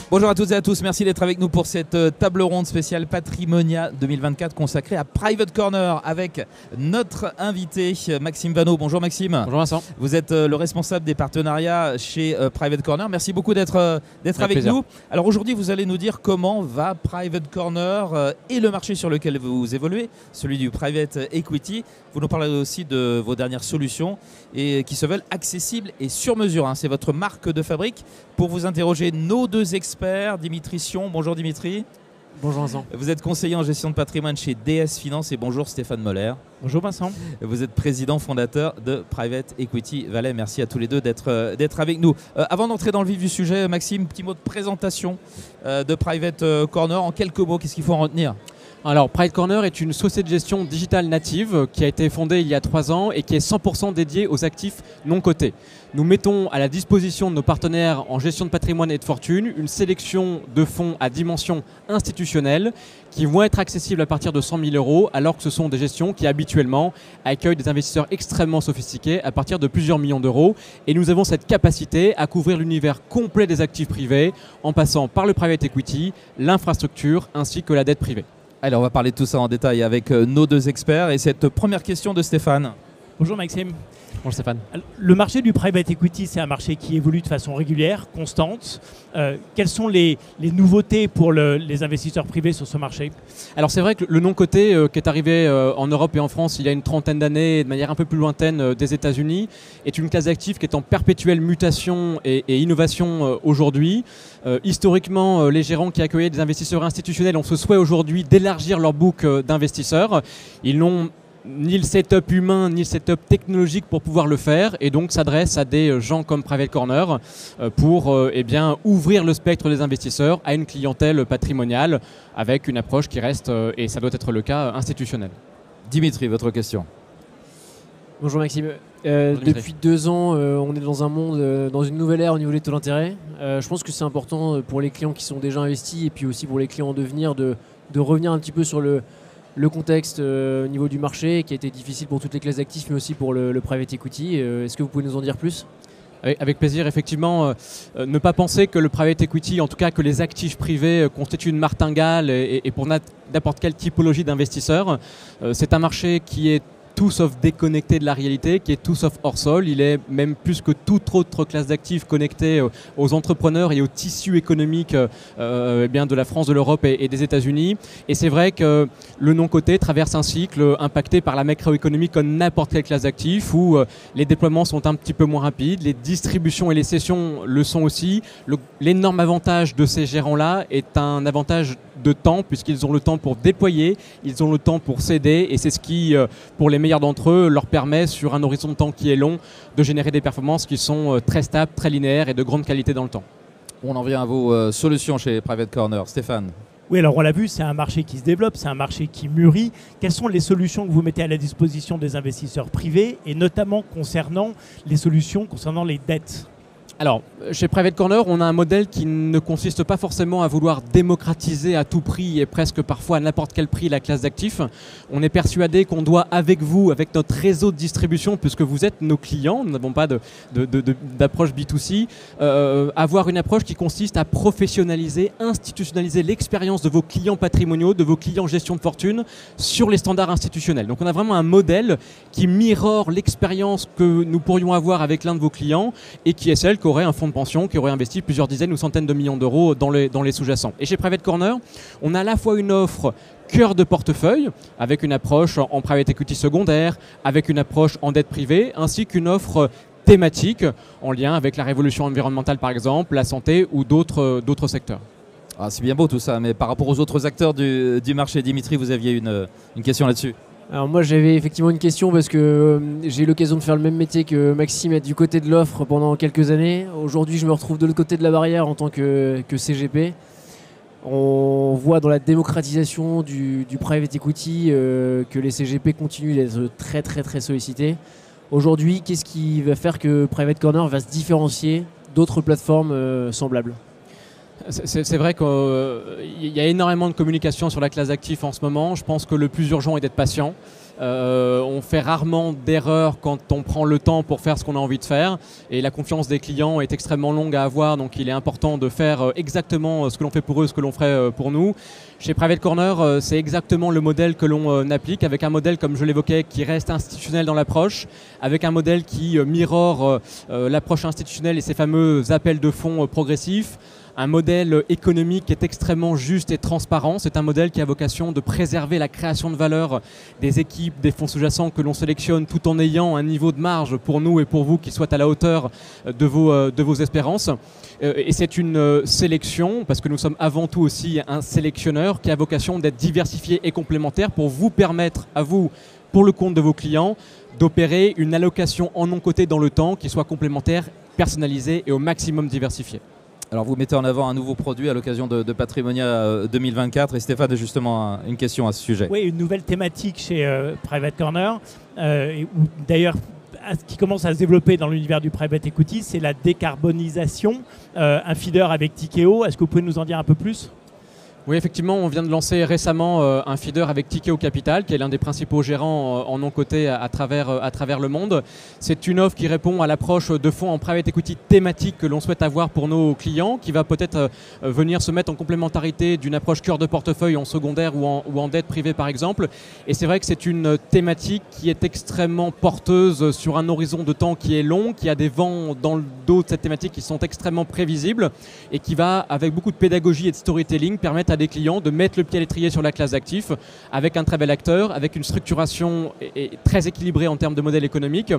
Bonjour à toutes et à tous, merci d'être avec nous pour cette table ronde spéciale Patrimonia 2024 consacrée à Private Corner avec notre invité Maxime Vanneau. Bonjour Maxime. Bonjour Vincent. Vous êtes le responsable des partenariats chez Private Corner. Merci beaucoup d'être avec plaisir. nous. Alors aujourd'hui, vous allez nous dire comment va Private Corner et le marché sur lequel vous évoluez, celui du Private Equity. Vous nous parlerez aussi de vos dernières solutions et qui se veulent accessibles et sur mesure. C'est votre marque de fabrique. Pour vous interroger, nos deux experts, Dimitri Sion. Bonjour Dimitri. Bonjour Vincent. Vous êtes conseiller en gestion de patrimoine chez DS Finance et bonjour Stéphane Moller. Bonjour Vincent. Vous êtes président fondateur de Private Equity Valais. Merci à tous les deux d'être avec nous. Avant d'entrer dans le vif du sujet, Maxime, petit mot de présentation de Private Corner. En quelques mots, qu'est-ce qu'il faut en retenir ? Alors, Private Corner est une société de gestion digitale native qui a été fondée il y a 3 ans et qui est 100% dédiée aux actifs non cotés. Nous mettons à la disposition de nos partenaires en gestion de patrimoine et de fortune une sélection de fonds à dimension institutionnelle qui vont être accessibles à partir de 100 000 euros, alors que ce sont des gestions qui habituellement accueillent des investisseurs extrêmement sophistiqués à partir de plusieurs millions d'euros. Et nous avons cette capacité à couvrir l'univers complet des actifs privés en passant par le private equity, l'infrastructure ainsi que la dette privée. Alors on va parler de tout ça en détail avec nos deux experts et cette première question de Stéphane. Bonjour Maxime. Bonjour Stéphane. Le marché du private equity, c'est un marché qui évolue de façon régulière, constante. Quelles sont les nouveautés pour les investisseurs privés sur ce marché ? Alors c'est vrai que le non-coté qui est arrivé en Europe et en France il y a une 30aine d'années, de manière un peu plus lointaine des États-Unis, est une classe d'actifs qui est en perpétuelle mutation et innovation aujourd'hui. Historiquement, les gérants qui accueillaient des investisseurs institutionnels ont ce souhait aujourd'hui d'élargir leur book d'investisseurs. Ils n'ont ni le setup humain, ni le setup technologique pour pouvoir le faire et donc s'adresse à des gens comme Private Corner pour ouvrir le spectre des investisseurs à une clientèle patrimoniale avec une approche qui reste, et ça doit être le cas, institutionnelle. Dimitri, votre question. Bonjour Maxime. Dimitri. Depuis 2 ans, on est dans un monde, dans une nouvelle ère au niveau des taux d'intérêt. Je pense que c'est important pour les clients qui sont déjà investis et puis aussi pour les clients en devenir de revenir un petit peu sur le contexte au niveau du marché qui a été difficile pour toutes les classes d'actifs mais aussi pour le private equity. Est-ce que vous pouvez nous en dire plus ? Avec plaisir, effectivement, ne pas penser que le private equity, en tout cas que les actifs privés constituent une martingale et pour n'importe quelle typologie d'investisseurs. C'est un marché qui est tout sauf déconnecté de la réalité, qui est tout sauf hors sol. Il est même plus que toute autre classe d'actifs connecté aux entrepreneurs et au tissu économique de la France, de l'Europe et des États-Unis. Et c'est vrai que le non-coté traverse un cycle impacté par la macroéconomie comme n'importe quelle classe d'actifs où les déploiements sont un petit peu moins rapides, les distributions et les cessions le sont aussi. L'énorme avantage de ces gérants-là est un avantage de temps puisqu'ils ont le temps pour déployer, ils ont le temps pour céder et c'est ce qui, pour les meilleurs d'entre eux, leur permet sur un horizon de temps qui est long de générer des performances qui sont très stables, très linéaires et de grande qualité dans le temps. On en vient à vos solutions chez Private Corner. Stéphane. Oui, alors on l'a vu, c'est un marché qui se développe, c'est un marché qui mûrit. Quelles sont les solutions que vous mettez à la disposition des investisseurs privés et notamment concernant les solutions concernant les dettes ? Alors, chez Private Corner, on a un modèle qui ne consiste pas forcément à vouloir démocratiser à tout prix et presque parfois à n'importe quel prix la classe d'actifs. On est persuadé qu'on doit, avec vous, avec notre réseau de distribution, puisque vous êtes nos clients, nous n'avons pas d'approche B2C, avoir une approche qui consiste à professionnaliser, institutionnaliser l'expérience de vos clients patrimoniaux, de vos clients gestion de fortune sur les standards institutionnels. Donc on a vraiment un modèle qui mirrore l'expérience que nous pourrions avoir avec l'un de vos clients et qui est celle aurait un fonds de pension qui aurait investi plusieurs dizaines ou centaines de millions d'euros dans les sous-jacents. Et chez Private Corner, on a à la fois une offre cœur de portefeuille, avec une approche en private equity secondaire, avec une approche en dette privée, ainsi qu'une offre thématique en lien avec la révolution environnementale par exemple, la santé ou d'autres secteurs. Ah, c'est bien beau tout ça, mais par rapport aux autres acteurs du marché, Dimitri, vous aviez une question là-dessus. Alors moi j'avais effectivement une question parce que j'ai eu l'occasion de faire le même métier que Maxime, être du côté de l'offre pendant quelques années. Aujourd'hui je me retrouve de l'autre côté de la barrière en tant que CGP. On voit dans la démocratisation du private equity que les CGP continuent d'être très très très sollicités. Aujourd'hui, qu'est-ce qui va faire que Private Corner va se différencier d'autres plateformes semblables ? C'est vrai qu'il y a énormément de communication sur la classe d'actifs en ce moment. Je pense que le plus urgent est d'être patient On fait rarement d'erreurs quand on prend le temps pour faire ce qu'on a envie de faire. Et la confiance des clients est extrêmement longue à avoir, donc il est important de faire exactement ce que l'on fait pour eux, ce que l'on ferait pour nous. Chez Private Corner, c'est exactement le modèle que l'on applique, avec un modèle, comme je l'évoquais, qui reste institutionnel dans l'approche, avec un modèle qui mirore l'approche institutionnelle et ses fameux appels de fonds progressifs. Un modèle économique qui est extrêmement juste et transparent. C'est un modèle qui a vocation de préserver la création de valeur des équipes, des fonds sous-jacents que l'on sélectionne, tout en ayant un niveau de marge pour nous et pour vous qui soit à la hauteur de vos espérances. Et c'est une sélection, parce que nous sommes avant tout aussi un sélectionneur qui a vocation d'être diversifié et complémentaire pour vous permettre à vous, pour le compte de vos clients, d'opérer une allocation en non-coté dans le temps qui soit complémentaire, personnalisée et au maximum diversifiée. Alors vous mettez en avant un nouveau produit à l'occasion de Patrimonia 2024 et Stéphane a justement une question à ce sujet. Oui, une nouvelle thématique chez Private Corner, d'ailleurs qui commence à se développer dans l'univers du private equity, c'est la décarbonisation. Un feeder avec Tikeo, est-ce que vous pouvez nous en dire un peu plus ? Oui, effectivement, on vient de lancer récemment un feeder avec Tikeo Capital, qui est l'un des principaux gérants en non-coté à travers le monde. C'est une offre qui répond à l'approche de fonds en private equity thématique que l'on souhaite avoir pour nos clients, qui va peut-être venir se mettre en complémentarité d'une approche cœur de portefeuille en secondaire ou en dette privée par exemple. Et c'est vrai que c'est une thématique qui est extrêmement porteuse sur un horizon de temps qui est long, qui a des vents dans le dos de cette thématique qui sont extrêmement prévisibles et qui va, avec beaucoup de pédagogie et de storytelling, permettre à des clients de mettre le pied à l'étrier sur la classe d'actifs avec un très bel acteur, avec une structuration très équilibrée en termes de modèle économique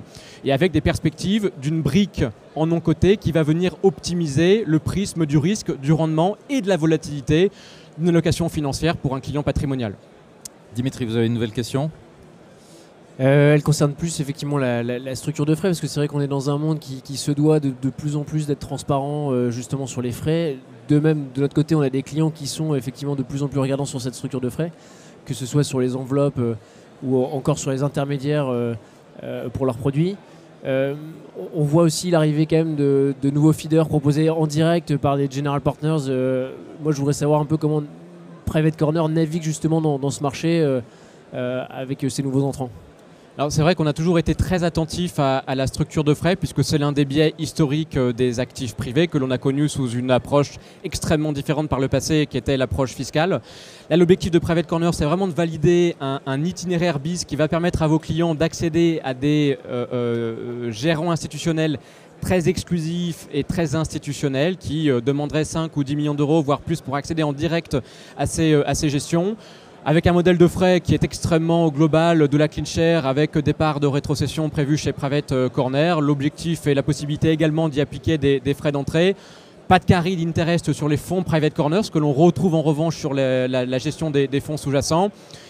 et avec des perspectives d'une brique en non-coté qui va venir optimiser le prisme du risque, du rendement et de la volatilité d'une allocation financière pour un client patrimonial. Dimitri, vous avez une nouvelle question ? Elle concerne plus effectivement la structure de frais, parce que c'est vrai qu'on est dans un monde qui se doit de plus en plus d'être transparent justement sur les frais. De même, de notre côté, on a des clients qui sont effectivement de plus en plus regardants sur cette structure de frais, que ce soit sur les enveloppes ou encore sur les intermédiaires pour leurs produits. On voit aussi l'arrivée quand même de nouveaux feeders proposés en direct par des general partners. Moi, je voudrais savoir un peu comment Private Corner navigue justement dans ce marché avec ces nouveaux entrants. Alors c'est vrai qu'on a toujours été très attentif à la structure de frais, puisque c'est l'un des biais historiques des actifs privés que l'on a connu sous une approche extrêmement différente par le passé, qui était l'approche fiscale. Là, l'objectif de Private Corner, c'est vraiment de valider un itinéraire bis qui va permettre à vos clients d'accéder à des gérants institutionnels très exclusifs et très institutionnels qui demanderaient 5 ou 10 millions d'euros, voire plus, pour accéder en direct à ces gestions. Avec un modèle de frais qui est extrêmement global, de la clean share, avec des parts de rétrocession prévues chez Private Corner. L'objectif est la possibilité également d'y appliquer des frais d'entrée. Pas de carry d'interest sur les fonds Private Corner, ce que l'on retrouve en revanche sur la gestion des fonds sous-jacents.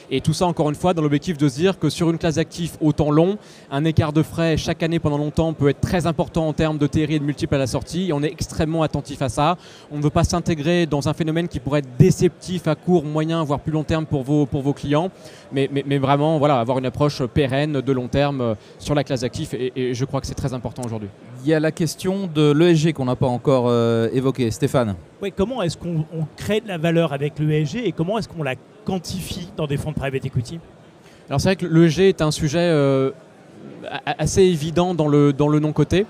Et tout ça, encore une fois, dans l'objectif de se dire que sur une classe d'actifs au temps long, un écart de frais chaque année pendant longtemps peut être très important en termes de TRI et de multiples à la sortie. Et on est extrêmement attentif à ça. On ne veut pas s'intégrer dans un phénomène qui pourrait être déceptif à court, moyen, voire plus long terme pour vos clients. Mais vraiment, voilà, avoir une approche pérenne de long terme sur la classe d'actifs. Et je crois que c'est très important aujourd'hui. Il y a la question de l'ESG qu'on n'a pas encore évoquée. Stéphane. Oui, comment est-ce qu'on crée de la valeur avec l'ESG et comment est-ce qu'on la quantifie dans des fonds de private equity ? Alors c'est vrai que l'ESG est un sujet assez évident dans le non-coté,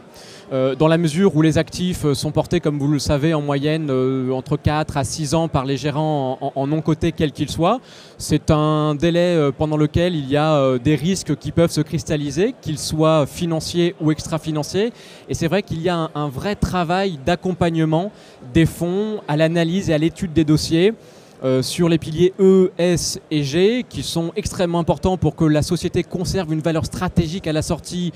dans la mesure où les actifs sont portés, comme vous le savez, en moyenne entre 4 à 6 ans par les gérants en non-coté, quels qu'ils soient. C'est un délai pendant lequel il y a des risques qui peuvent se cristalliser, qu'ils soient financiers ou extra-financiers. Et c'est vrai qu'il y a un vrai travail d'accompagnement des fonds à l'analyse et à l'étude des dossiers. Sur les piliers E, S et G qui sont extrêmement importants pour que la société conserve une valeur stratégique à la sortie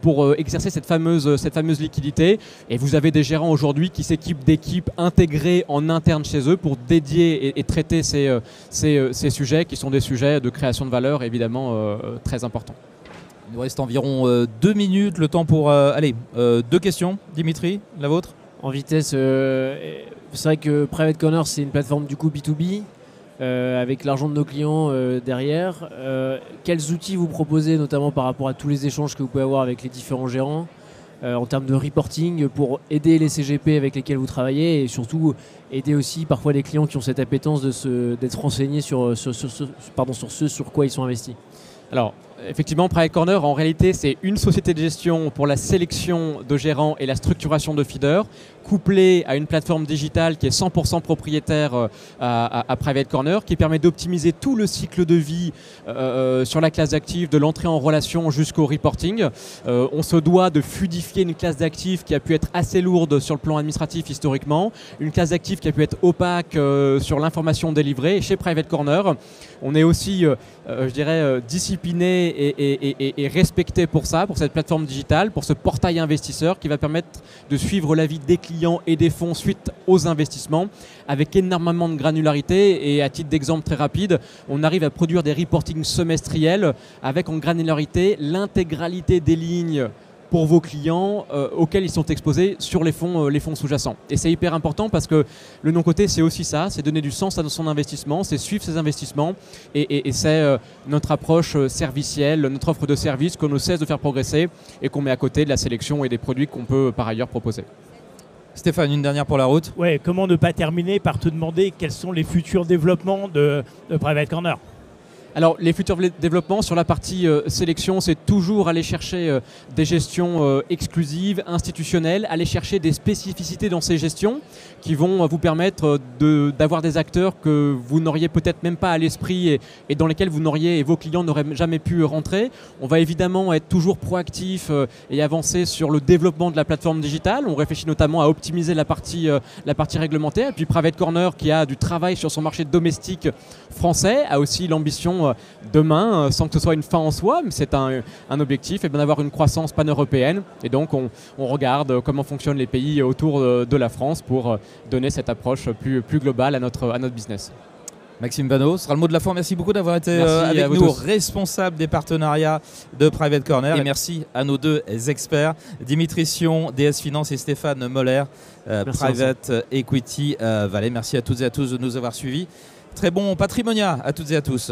pour exercer cette fameuse liquidité. Et vous avez des gérants aujourd'hui qui s'équipent d'équipes intégrées en interne chez eux pour dédier et traiter ces sujets qui sont des sujets de création de valeur évidemment très importants. Il nous reste environ 2 minutes, le temps pour 2 questions. Dimitri, la vôtre ? En vitesse, c'est vrai que Private Corner, c'est une plateforme du coup B2B, avec l'argent de nos clients derrière. Quels outils vous proposez, notamment par rapport à tous les échanges que vous pouvez avoir avec les différents gérants, en termes de reporting, pour aider les CGP avec lesquels vous travaillez et surtout aider aussi parfois les clients qui ont cette appétence d'être renseignés sur ce sur quoi ils sont investis ? Alors, effectivement, Private Corner, en réalité, c'est une société de gestion pour la sélection de gérants et la structuration de feeders, couplée à une plateforme digitale qui est 100% propriétaire à Private Corner, qui permet d'optimiser tout le cycle de vie sur la classe d'actifs, de l'entrée en relation jusqu'au reporting. On se doit de fluidifier une classe d'actifs qui a pu être assez lourde sur le plan administratif historiquement, une classe d'actifs qui a pu être opaque sur l'information délivrée. Et chez Private Corner, on est aussi, je dirais, discipliné et respecté pour ça, pour cette plateforme digitale, pour ce portail investisseur qui va permettre de suivre la vie des clients et des fonds suite aux investissements avec énormément de granularité. Et à titre d'exemple très rapide, on arrive à produire des reportings semestriels avec en granularité l'intégralité des lignes pour vos clients auxquels ils sont exposés sur les fonds sous-jacents. Et c'est hyper important parce que le non-coté, c'est aussi ça, c'est donner du sens à son investissement, c'est suivre ses investissements et c'est notre approche servicielle, notre offre de service qu'on ne cesse de faire progresser et qu'on met à côté de la sélection et des produits qu'on peut par ailleurs proposer. Stéphane, une dernière pour la route. Ouais, comment ne pas terminer par te demander quels sont les futurs développements de Private Corner? Alors, les futurs développements sur la partie sélection, c'est toujours aller chercher des gestions exclusives, institutionnelles, aller chercher des spécificités dans ces gestions qui vont vous permettre d'avoir des acteurs que vous n'auriez peut-être même pas à l'esprit et dans lesquels vous n'auriez et vos clients n'auraient jamais pu rentrer. On va évidemment être toujours proactif et avancer sur le développement de la plateforme digitale. On réfléchit notamment à optimiser la partie réglementaire. Et puis Private Corner, qui a du travail sur son marché domestique français, a aussi l'ambition demain, sans que ce soit une fin en soi, mais c'est un objectif, d'avoir une croissance pan-européenne. Et donc on regarde comment fonctionnent les pays autour de la France pour donner cette approche plus globale à notre business. Maxime Vanneau, ce sera le mot de la fin. Merci beaucoup d'avoir été avec nous, responsable des partenariats de Private Corner. Et merci à nos deux experts, Dimitri Sion, DS Finance, et Stéphane Moller, Private Equity Valais. Merci à toutes et à tous de nous avoir suivis. Très bon patrimonia à toutes et à tous.